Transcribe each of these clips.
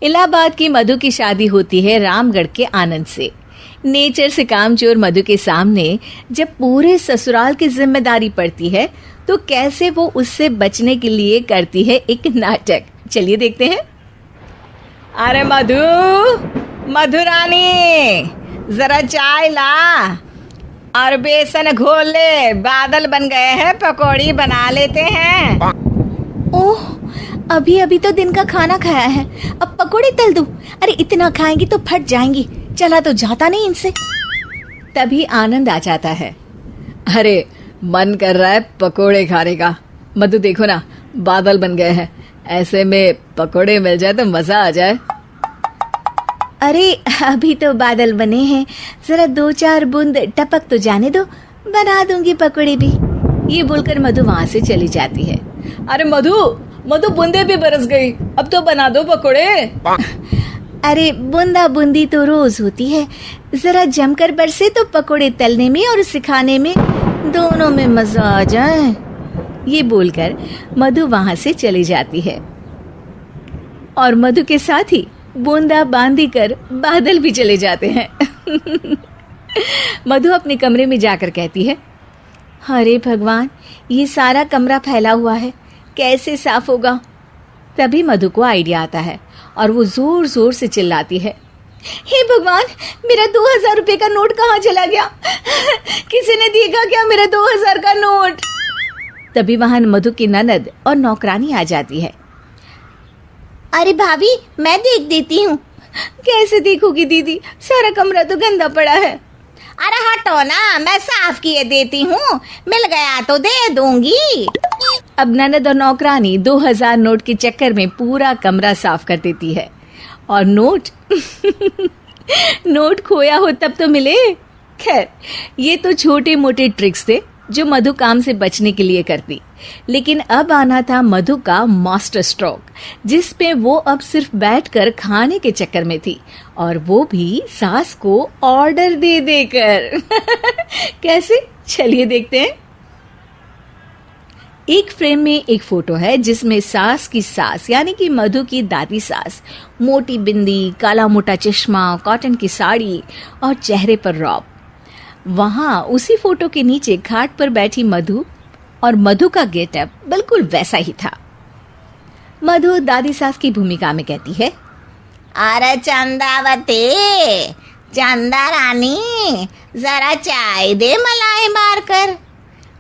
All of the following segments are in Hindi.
इलाहाबाद की मधु की शादी होती है रामगढ़ के आनंद से। नेचर से कामचोर मधु के सामने जब पूरे ससुराल की जिम्मेदारी पड़ती है तो कैसे वो उससे बचने के लिए करती है एक नाटक। चलिए देखते हैं। अरे मधु, मधुरानी, जरा चाय ला और बेसन घोल ले, बादल बन गए हैं, पकौड़ी बना लेते हैं। ओह, अभी अभी तो दिन का खाना खाया है, अब पकौड़ी तल दूं? अरे इतना खाएंगी तो फट जाएंगी, चला तो जाता नहीं इनसे। तभी आनंद आ जाता है। अरे मन कर रहा है पकोड़े खाने का। मधु देखो ना, बादल बन गए हैं, ऐसे में पकोड़े मिल जाए तो मजा आ जाए। अरे अभी तो बादल बने हैं, जरा 2-4 बूंद टपक तो जाने दो, बना दूंगी पकोड़े भी। ये बोलकर मधु वहां से चली जाती है। अरे मधु, मधु बूंदे भी बरस गई, अब तो बना दो पकोड़े। अरे बूंदा बूंदी तो रोज होती है, जरा जमकर बरसे तो पकोड़े तलने में और सिखाने में दोनों में मजा आ जाए। ये बोलकर मधु वहां से चली जाती है और मधु के साथ ही बूंदा बांधी कर बादल भी चले जाते हैं। मधु अपने कमरे में जाकर कहती है, अरे भगवान, ये सारा कमरा फैला हुआ है, कैसे साफ होगा? तभी मधु को आइडिया आता है और वो जोर जोर से चिल्लाती है, हे भगवान, मेरा 2000 रुपए का नोट कहाँ चला गया? किसी ने देखा क्या मेरा 2000 का नोट? तभी वहां मधु की ननद और नौकरानी आ जाती है। अरे भाभी, मैं देख देती हूँ। कैसे देखोगी दीदी, सारा कमरा तो गंदा पड़ा है। अरे हटो ना, मैं साफ किए देती हूँ, मिल गया तो दे दूंगी। अब ननद और नौकरानी 2000 नोट के चक्कर में पूरा कमरा साफ कर देती है और नोट नोट खोया हो तब तो मिले। खैर, ये तो छोटे मोटे ट्रिक्स थे जो मधु काम से बचने के लिए करती, लेकिन अब आना था मधु का मास्टर स्ट्रोक, जिस पे वो अब सिर्फ बैठकर खाने के चक्कर में थी, और वो भी सास को ऑर्डर दे देकर। कैसे, चलिए देखते हैं। एक फ्रेम में एक फोटो है जिसमें सास की सास यानी कि मधु की दादी सास, मोटी बिंदी, काला मोटा चश्मा, कॉटन की साड़ी और चेहरे पर रौब। वहां उसी फोटो के नीचे खाट पर बैठी मधु, और मधु का गेटअप बिल्कुल वैसा ही था। मधु दादी सास की भूमिका में कहती है, अरे चंदावती, चंदा रानी, जरा चाय दे मलाई मारकर।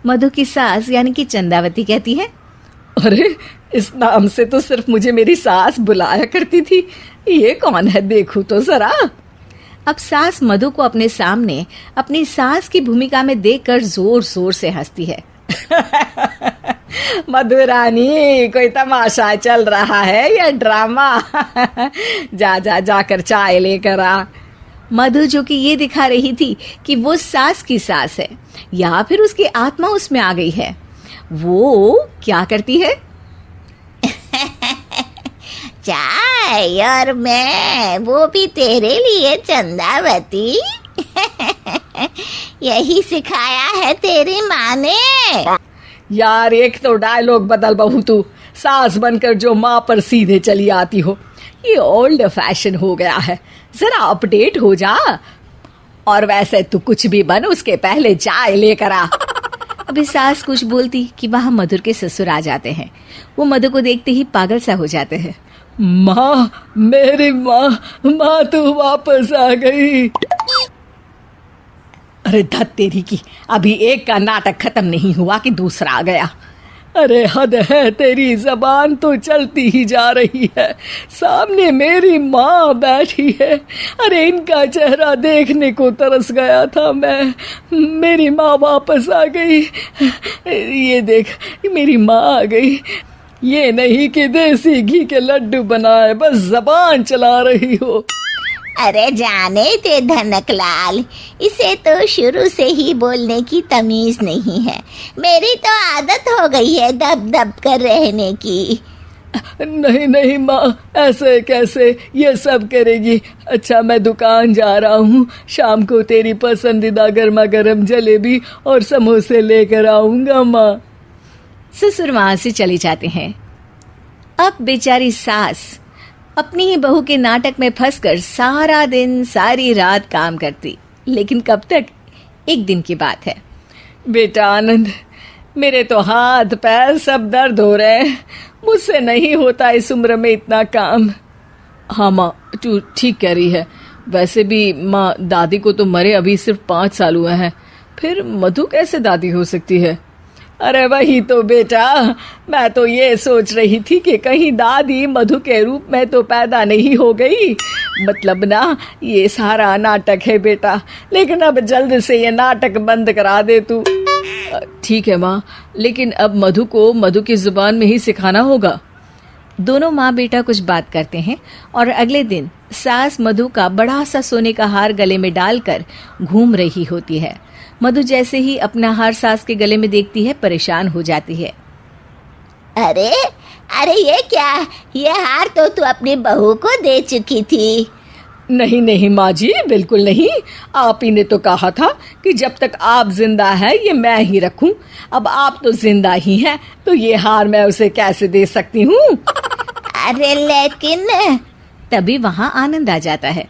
मधु की सास यानी कि चंदावती कहती है, अरे इस नाम से तो सिर्फ मुझे मेरी सास बुलाया करती थी, ये कौन है देखूं तो जरा। अब सास मधु को अपने सामने अपनी सास की भूमिका में देखकर जोर जोर से हंसती है। मधुरानी, कोई तमाशा चल रहा है या ड्रामा? जाकर चाय लेकर आ। मधु, जो कि ये दिखा रही थी कि वो सास की सास है या फिर उसकी आत्मा उसमें आ गई है, वो क्या करती है? चाय और मैं, वो भी तेरे लिए चंदावती। यही सिखाया है तेरी माँ ने। यार, एक तो डायलॉग बदल बहू, तू सास बनकर जो माँ पर सीधे चली आती हो, ये ओल्ड फैशन हो गया है, जरा अपडेट हो जा। और वैसे तू कुछ भी बन, उसके पहले चाय लेकर आ। अभी सास कुछ बोलती कि वहां मधुर के ससुर आ जाते हैं। वो मधु को देखते ही पागल सा हो जाते हैं। माँ, मेरी माँ, माँ तू वापस आ गई। अरे धत तेरी की, अभी एक का नाटक खत्म नहीं हुआ कि दूसरा आ गया। अरे हद है, तेरी जबान तो चलती ही जा रही है, सामने मेरी माँ बैठी है। अरे इनका चेहरा देखने को तरस गया था मैं, मेरी माँ वापस आ गई। ये देख, मेरी माँ आ गई। ये नहीं कि देसी घी के लड्डू बनाए बस जबान चला रही हो। अरे जाने ते धनकलाल, इसे तो शुरू से ही बोलने की तमीज नहीं है। मेरी तो आदत हो गई है दब दब कर रहने की। नहीं नहीं माँ, ऐसे कैसे, ये सब करेगी। अच्छा, मैं दुकान जा रहा हूँ, शाम को तेरी पसंदीदा गर्मा गर्म जलेबी और समोसे लेकर आऊंगा माँ। ससुर वहां से चले जाते हैं। अब बेचारी सास अपनी ही बहू के नाटक में फंसकर सारा दिन सारी रात काम करती। लेकिन कब तक? एक दिन की बात है। बेटा आनंद, मेरे तो हाथ पैर सब दर्द हो रहे हैं, मुझसे नहीं होता इस उम्र में इतना काम। हाँ माँ, तू ठीक कह रही है। वैसे भी माँ, दादी को तो मरे अभी सिर्फ 5 साल हुए हैं, फिर मधु कैसे दादी हो सकती है? अरे वही तो बेटा, मैं तो ये सोच रही थी कि कहीं दादी मधु के रूप में तो पैदा नहीं हो गई। मतलब ना, ये सारा नाटक है बेटा, लेकिन अब जल्द से ये नाटक बंद करा दे तू। ठीक है माँ, लेकिन अब मधु को मधु की जुबान में ही सिखाना होगा। दोनों माँ बेटा कुछ बात करते हैं और अगले दिन सास मधु का बड़ा सा सोने का हार गले में डालकर घूम रही होती है। मधु जैसे ही अपना हार सास के गले में देखती है, परेशान हो जाती है। अरे अरे, ये क्या? ये हार तो तू अपनी बहू को दे चुकी थी। नहीं नहीं माँ जी, बिल्कुल नहीं। आप ही ने तो कहा था कि जब तक आप जिंदा हैं ये मैं ही रखूं। अब आप तो जिंदा ही हैं, तो ये हार मैं उसे कैसे दे सकती हूँ? अरे लेकिन तभी वहाँ आनंद आ जाता है।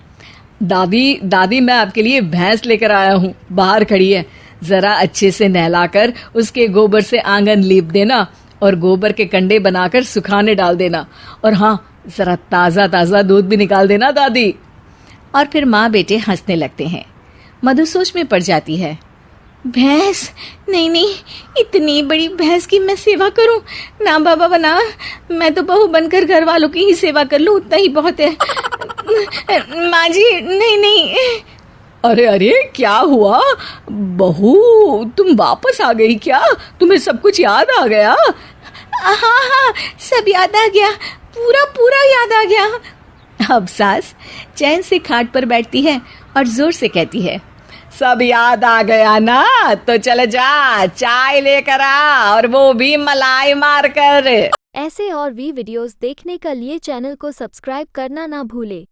दादी, मैं आपके लिए भैंस लेकर आया हूँ, बाहर खड़ी है। जरा अच्छे से नहलाकर उसके गोबर से आंगन लीप देना और गोबर के कंडे बनाकर सुखाने डाल देना। और हाँ, जरा ताज़ा ताज़ा दूध भी निकाल देना दादी। और फिर माँ बेटे हंसने लगते हैं। मधु सोच में पड़ जाती है। भैंस? नहीं नहीं, इतनी बड़ी भैंस की मैं सेवा करूं? ना बाबा बना, मैं तो बहू बनकर घर वालों की ही सेवा कर लूं, उतना ही बहुत है। माँ जी, नहीं नहीं। अरे अरे, क्या हुआ बहू, तुम वापस आ गई क्या? तुम्हें सब कुछ याद आ गया? हाँ हाँ, सब याद आ गया, पूरा पूरा याद आ गया। अब सास चैन से खाट पर बैठती है और जोर से कहती है, सब याद आ गया ना? तो चले जा, चाय लेकर आ, और वो भी मलाई मार कर। ऐसे और भी वीडियोस देखने के लिए चैनल को सब्सक्राइब करना ना भूले।